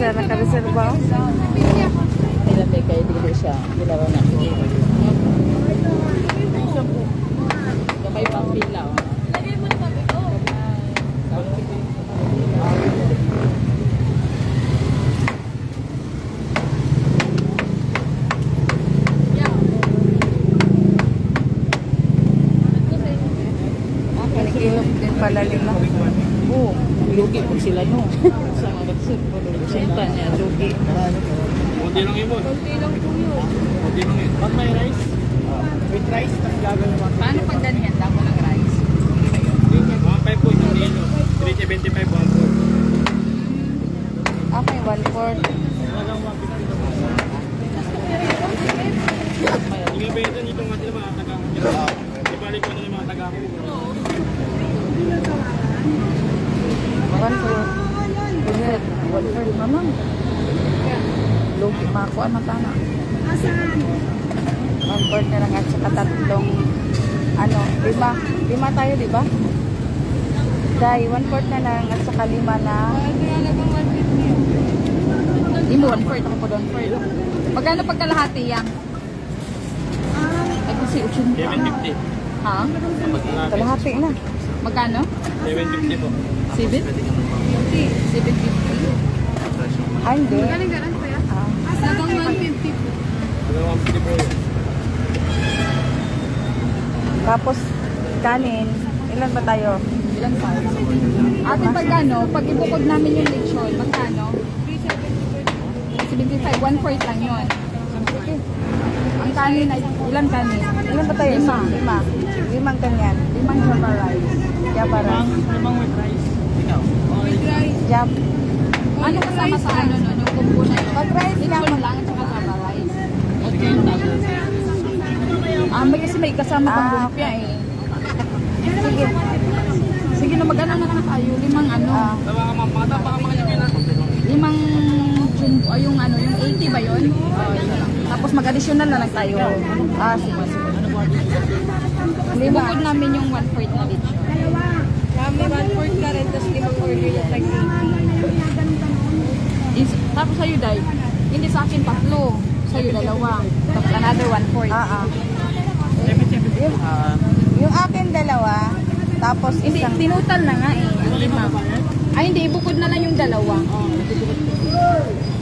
siya nakareserva. Nilapay kayo dito siya. Dalawa na. Kamay pang pila. Nanikilok din pala nila. Oo. Lugi po sila no. Sa mga bagsik. Sinta niya. Lugi. Kunti lang yun. Kunti lang po yun. Kunti lang yun. Pag may rice, with rice, tapos gagawin mo. Paano pag ganyan? Damo ng rice. Mga 5 po isang kilo. 375 1 po. Okay, 1/4. Hindi ba ito nito nga sila mga taga? Ibalik ko na yung mga taga. 1/4. Good. 1/4 naman. Lugi makuha na tama. 1/4 na lang at saka tatlong ano, 5 tayo, di ba? Dahil 1/4 na lang at saka 5 na. Hindi mo 1/4. Ako po 1/4. Magkano pagkalahati yan? Ay kasi 80. 750. Ha? Kalahati na. Magkano? 750 po. 7? 750. Ah, hindi. Ah, Hanggang 150 po. Hanggang 150 po yun. tapos kanin. Ilan ba tayo? Ilan pa? Ate pagkano? Pag ibukod namin yung lechon, magkano? 75. 1/4 lang yun. Ang kanin ay ilan kanin? Ilan ba tayo? 5. 5 ganyan. 5 java rice. Java rice. Limang with rice. Ikaw? Jab. Ano kasama sa ano no? Yung kumpo na yun? Pag rice lang. Lechon lang at saka java rice. Okay. May kasi may kasama pang Ah, lumpia eh. Sige. Sige na mag-ano na lang tayo. 5 ano. Tawa ka ma'am. Mga tapang mga nyo na. 5 jumbo. Yung ano, yung 80 ba yun? Tapos mag-additional na lang tayo. Sige. Ibukod namin yung 1/4 na lechon. Kami 1/4 ka rin, tapos 5 order yung Tapos sa'yo, Day, hindi sa akin 3. Sa'yo, 2. Tapos another 1/4. Yung akin dalawa, tapos Hindi, isang tinutal na nga eh. Ang 5. Ay, hindi. Ibukod na lang yung 2.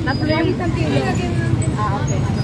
3 yung isang kilo. Okay.